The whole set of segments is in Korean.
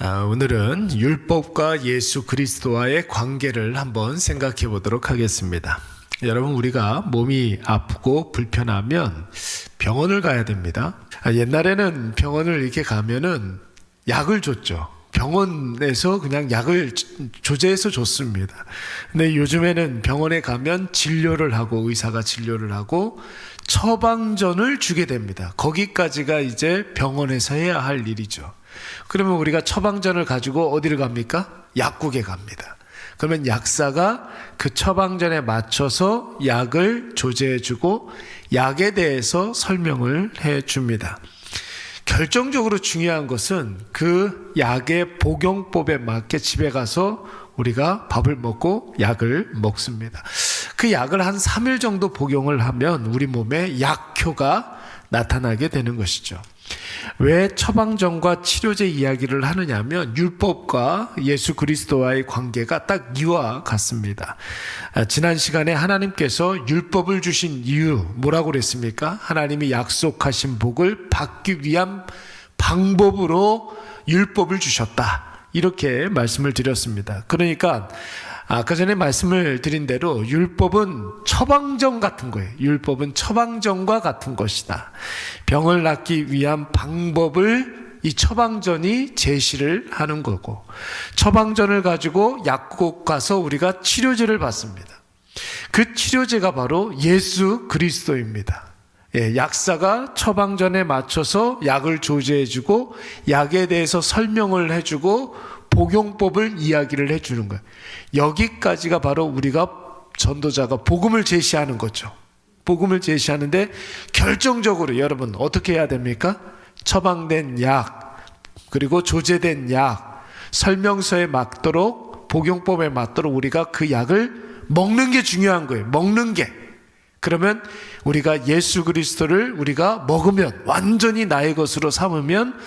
오늘은 율법과 예수 그리스도와의 관계를 한번 생각해 보도록 하겠습니다. 여러분, 우리가 몸이 아프고 불편하면 병원을 가야 됩니다. 옛날에는 병원을 이렇게 가면은 약을 줬죠. 병원에서 그냥 약을 조제해서 줬습니다. 근데 요즘에는 병원에 가면 진료를 하고, 의사가 진료를 하고 처방전을 주게 됩니다. 거기까지가 이제 병원에서 해야 할 일이죠. 그러면 우리가 처방전을 가지고 어디를 갑니까? 약국에 갑니다. 그러면 약사가 그 처방전에 맞춰서 약을 조제해주고 약에 대해서 설명을 해줍니다. 결정적으로 중요한 것은 그 약의 복용법에 맞게 집에 가서 우리가 밥을 먹고 약을 먹습니다. 그 약을 한 3일 정도 복용을 하면 우리 몸에 약효가 나타나게 되는 것이죠. 왜 처방전과 치료제 이야기를 하느냐면 율법과 예수 그리스도와의 관계가 딱 이와 같습니다. 지난 시간에 하나님께서 율법을 주신 이유 뭐라고 그랬습니까? 하나님이 약속하신 복을 받기 위한 방법으로 율법을 주셨다, 이렇게 말씀을 드렸습니다. 그러니까 아까 전에 말씀을 드린 대로 율법은 처방전 같은 거예요. 율법은 처방전과 같은 것이다. 병을 낫기 위한 방법을 이 처방전이 제시를 하는 거고, 처방전을 가지고 약국 가서 우리가 치료제를 받습니다. 그 치료제가 바로 예수 그리스도입니다. 약사가 처방전에 맞춰서 약을 조제해주고 약에 대해서 설명을 해주고 복용법을 이야기를 해주는 거예요. 여기까지가 바로 우리가 전도자가 복음을 제시하는 거죠. 복음을 제시하는데 결정적으로 여러분 어떻게 해야 됩니까? 처방된 약, 그리고 조제된 약, 설명서에 맞도록, 복용법에 맞도록 우리가 그 약을 먹는 게 중요한 거예요. 먹는 게. 그러면 우리가 예수 그리스도를 우리가 먹으면, 완전히 나의 것으로 삼으면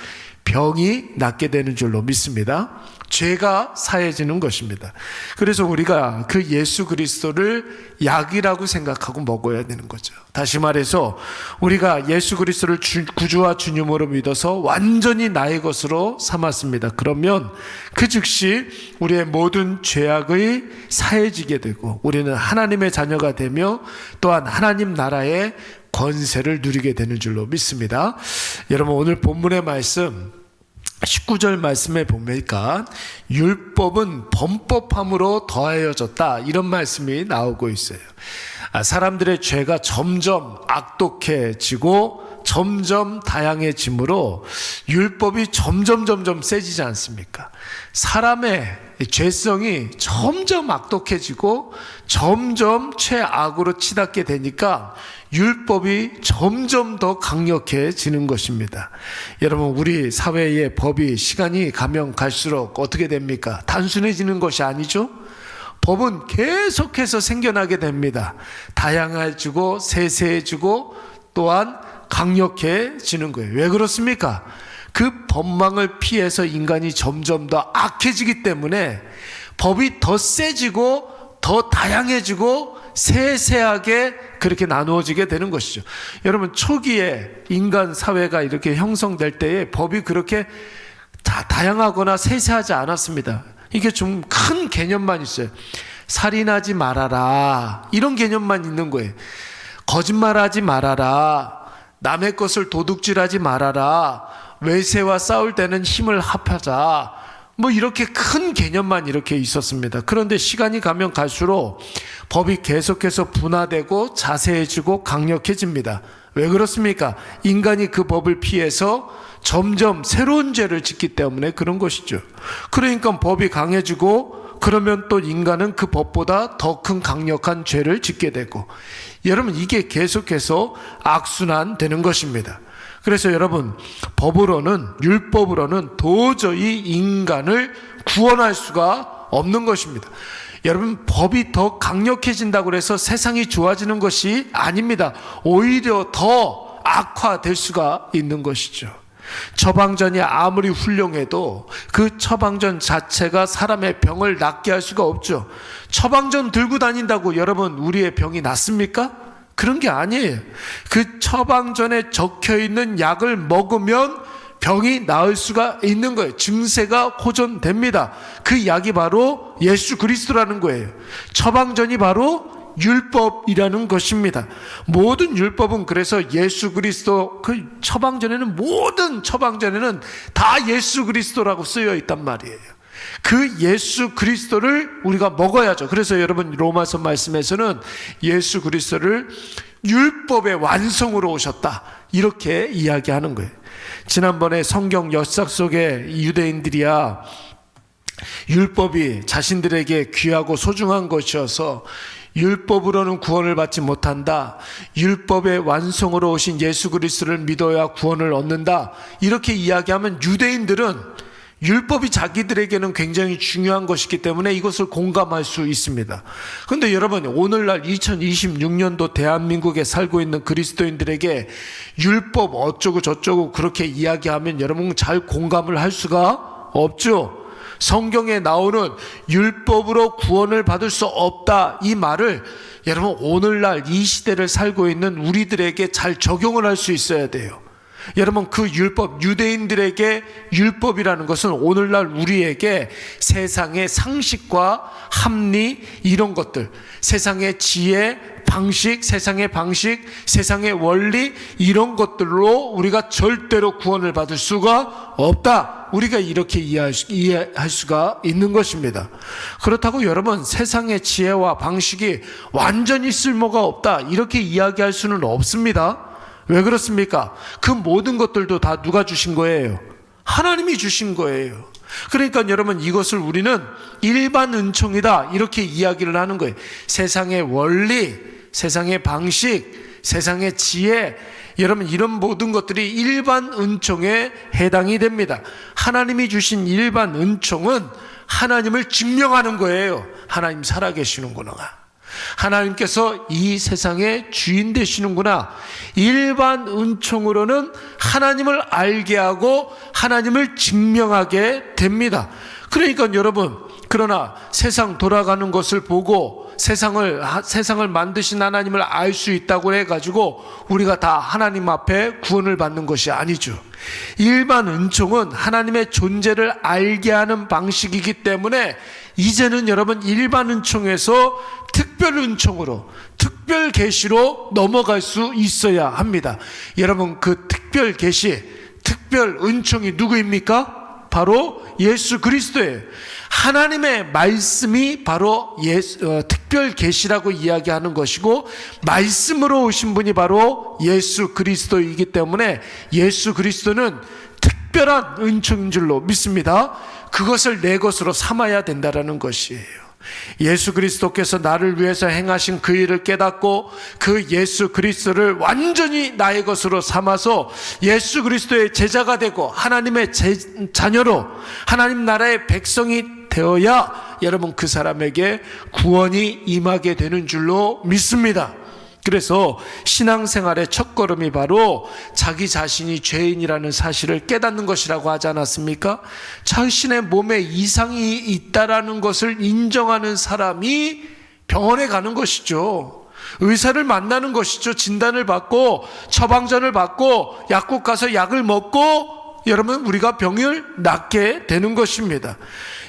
병이 낫게 되는 줄로 믿습니다. 죄가 사해지는 것입니다. 그래서 우리가 그 예수 그리스도를 약이라고 생각하고 먹어야 되는 거죠. 다시 말해서 우리가 예수 그리스도를 구주와 주님으로 믿어서 완전히 나의 것으로 삼았습니다. 그러면 그 즉시 우리의 모든 죄악의 사해지게 되고 우리는 하나님의 자녀가 되며 또한 하나님 나라의 권세를 누리게 되는 줄로 믿습니다. 여러분, 오늘 본문의 말씀 19절 말씀에 보니까 율법은 범법함으로 더하여졌다, 이런 말씀이 나오고 있어요. 사람들의 죄가 점점 악독해지고 점점 다양해지므로 율법이 점점 세지지 않습니까? 사람의 죄성이 점점 악독해지고 점점 최악으로 치닫게 되니까 율법이 점점 더 강력해지는 것입니다. 여러분, 우리 사회의 법이 시간이 가면 갈수록 어떻게 됩니까? 단순해지는 것이 아니죠? 법은 계속해서 생겨나게 됩니다. 다양해지고 세세해지고 또한 강력해지는 거예요. 왜 그렇습니까? 그 법망을 피해서 인간이 점점 더 악해지기 때문에 법이 더 세지고 더 다양해지고 세세하게 그렇게 나누어지게 되는 것이죠. 여러분, 초기에 인간 사회가 이렇게 형성될 때에 법이 그렇게 다양하거나 세세하지 않았습니다. 이게 좀 큰 개념만 있어요. 살인하지 말아라, 이런 개념만 있는 거예요. 거짓말하지 말아라, 남의 것을 도둑질하지 말아라, 외세와 싸울 때는 힘을 합하자, 뭐 이렇게 큰 개념만 이렇게 있었습니다. 그런데 시간이 가면 갈수록 법이 계속해서 분화되고 자세해지고 강력해집니다. 왜 그렇습니까? 인간이 그 법을 피해서 점점 새로운 죄를 짓기 때문에 그런 것이죠. 그러니까 법이 강해지고 그러면 또 인간은 그 법보다 더 큰 강력한 죄를 짓게 되고, 여러분, 이게 계속해서 악순환 되는 것입니다. 그래서 여러분, 법으로는, 율법으로는 도저히 인간을 구원할 수가 없는 것입니다. 여러분, 법이 더 강력해진다고 해서 세상이 좋아지는 것이 아닙니다. 오히려 더 악화될 수가 있는 것이죠. 처방전이 아무리 훌륭해도 그 처방전 자체가 사람의 병을 낫게 할 수가 없죠. 처방전 들고 다닌다고 여러분 우리의 병이 낫습니까? 그런 게 아니에요. 그 처방전에 적혀있는 약을 먹으면 병이 나을 수가 있는 거예요. 증세가 호전됩니다. 그 약이 바로 예수 그리스도라는 거예요. 처방전이 바로 율법이라는 것입니다. 모든 율법은 그래서 예수 그리스도, 그 처방전에는, 모든 처방전에는 다 예수 그리스도라고 쓰여 있단 말이에요. 그 예수 그리스도를 우리가 먹어야죠. 그래서 여러분 로마서 말씀에서는 예수 그리스도를 율법의 완성으로 오셨다, 이렇게 이야기하는 거예요. 지난번에 성경 역사 속에 유대인들이야 율법이 자신들에게 귀하고 소중한 것이어서 율법으로는 구원을 받지 못한다, 율법의 완성으로 오신 예수 그리스도를 믿어야 구원을 얻는다, 이렇게 이야기하면 유대인들은 율법이 자기들에게는 굉장히 중요한 것이기 때문에 이것을 공감할 수 있습니다. 그런데 여러분, 오늘날 2026년도 대한민국에 살고 있는 그리스도인들에게 율법 어쩌고 저쩌고 그렇게 이야기하면 여러분 잘 공감을 할 수가 없죠. 성경에 나오는 율법으로 구원을 받을 수 없다, 이 말을 여러분 오늘날 이 시대를 살고 있는 우리들에게 잘 적용을 할 수 있어야 돼요. 여러분, 그 율법, 유대인들에게 율법이라는 것은 오늘날 우리에게 세상의 상식과 합리, 이런 것들, 세상의 지혜, 방식, 세상의 방식, 세상의 원리, 이런 것들로 우리가 절대로 구원을 받을 수가 없다, 우리가 이렇게 이해할 수가 있는 것입니다. 그렇다고 여러분 세상의 지혜와 방식이 완전히 쓸모가 없다, 이렇게 이야기할 수는 없습니다. 왜 그렇습니까? 그 모든 것들도 다 누가 주신 거예요? 하나님이 주신 거예요. 그러니까 여러분, 이것을 우리는 일반 은총이다, 이렇게 이야기를 하는 거예요. 세상의 원리, 세상의 방식, 세상의 지혜, 여러분 이런 모든 것들이 일반 은총에 해당이 됩니다. 하나님이 주신 일반 은총은 하나님을 증명하는 거예요. 하나님 살아계시는구나, 하나님께서 이 세상의 주인 되시는구나. 일반 은총으로는 하나님을 알게 하고 하나님을 증명하게 됩니다. 그러니까 여러분, 그러나 세상 돌아가는 것을 보고 세상을 만드신 하나님을 알 수 있다고 해가지고 우리가 다 하나님 앞에 구원을 받는 것이 아니죠. 일반 은총은 하나님의 존재를 알게 하는 방식이기 때문에 이제는 여러분 일반 은총에서 특별 은총으로, 특별 계시로 넘어갈 수 있어야 합니다. 여러분, 그 특별 계시, 특별 은총이 누구입니까? 바로 예수 그리스도예요. 하나님의 말씀이 바로 특별 계시라고 이야기하는 것이고, 말씀으로 오신 분이 바로 예수 그리스도이기 때문에 예수 그리스도는 특별한 은총인 줄로 믿습니다. 그것을 내 것으로 삼아야 된다는 것이에요. 예수 그리스도께서 나를 위해서 행하신 그 일을 깨닫고 그 예수 그리스도를 완전히 나의 것으로 삼아서 예수 그리스도의 제자가 되고 하나님의 자녀로 하나님 나라의 백성이 되어야 여러분 그 사람에게 구원이 임하게 되는 줄로 믿습니다. 그래서 신앙생활의 첫걸음이 바로 자기 자신이 죄인이라는 사실을 깨닫는 것이라고 하지 않았습니까? 자신의 몸에 이상이 있다라는 것을 인정하는 사람이 병원에 가는 것이죠. 의사를 만나는 것이죠. 진단을 받고 처방전을 받고 약국 가서 약을 먹고 여러분 우리가 병을 낫게 되는 것입니다.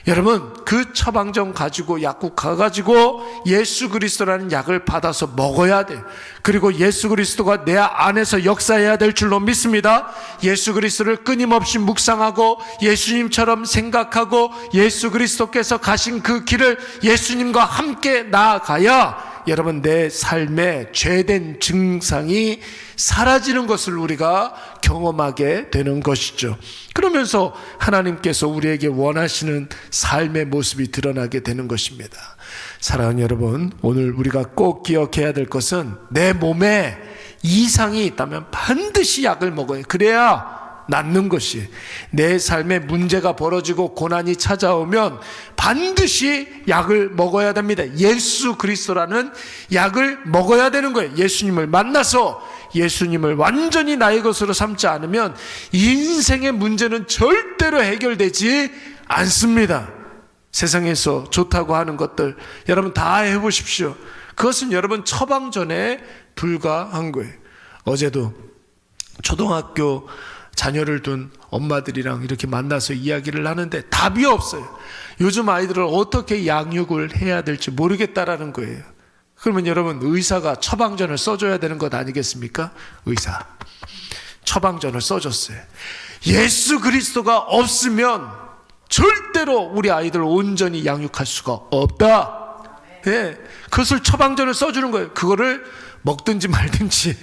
여러분, 그 처방전 가지고 약국 가가지고 예수 그리스도라는 약을 받아서 먹어야 돼요. 그리고 예수 그리스도가 내 안에서 역사해야 될 줄로 믿습니다. 예수 그리스도를 끊임없이 묵상하고 예수님처럼 생각하고 예수 그리스도께서 가신 그 길을 예수님과 함께 나아가야 여러분 내 삶의 죄된 증상이 사라지는 것을 우리가 경험하게 되는 것이죠. 그러면서 하나님께서 우리에게 원하시는 삶의 모습이 드러나게 되는 것입니다. 사랑하는 여러분, 오늘 우리가 꼭 기억해야 될 것은 내 몸에 이상이 있다면 반드시 약을 먹어요. 그래야 낫는 것이, 내 삶에 문제가 벌어지고 고난이 찾아오면 반드시 약을 먹어야 됩니다. 예수 그리스도라는 약을 먹어야 되는 거예요. 예수님을 만나서 예수님을 완전히 나의 것으로 삼지 않으면 인생의 문제는 절대로 해결되지 않습니다. 세상에서 좋다고 하는 것들 여러분 다 해보십시오. 그것은 여러분 처방전에 불과한 거예요. 어제도 초등학교 자녀를 둔 엄마들이랑 이렇게 만나서 이야기를 하는데 답이 없어요. 요즘 아이들을 어떻게 양육을 해야 될지 모르겠다라는 거예요. 그러면 여러분, 의사가 처방전을 써줘야 되는 것 아니겠습니까? 의사 처방전을 써줬어요. 예수 그리스도가 없으면 절대로 우리 아이들을 온전히 양육할 수가 없다. 예, 그것을 처방전을 써주는 거예요. 그거를 먹든지 말든지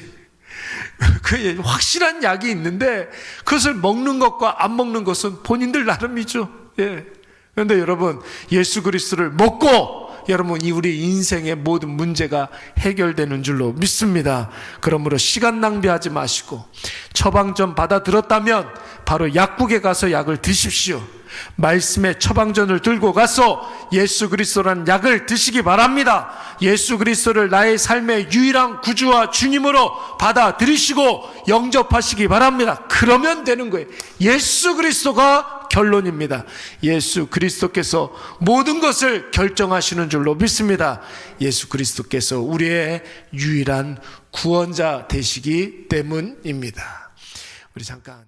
그 확실한 약이 있는데 그것을 먹는 것과 안 먹는 것은 본인들 나름이죠. 예. 그런데 여러분, 예수 그리스도를 먹고 여러분, 이 우리 인생의 모든 문제가 해결되는 줄로 믿습니다. 그러므로 시간 낭비하지 마시고 처방전 받아 들었다면 바로 약국에 가서 약을 드십시오. 말씀의 처방전을 들고 가서 예수 그리스도라는 약을 드시기 바랍니다. 예수 그리스도를 나의 삶의 유일한 구주와 주님으로 받아들이시고 영접하시기 바랍니다. 그러면 되는 거예요. 예수 그리스도가 결론입니다. 예수 그리스도께서 모든 것을 결정하시는 줄로 믿습니다. 예수 그리스도께서 우리의 유일한 구원자 되시기 때문입니다. 우리 잠깐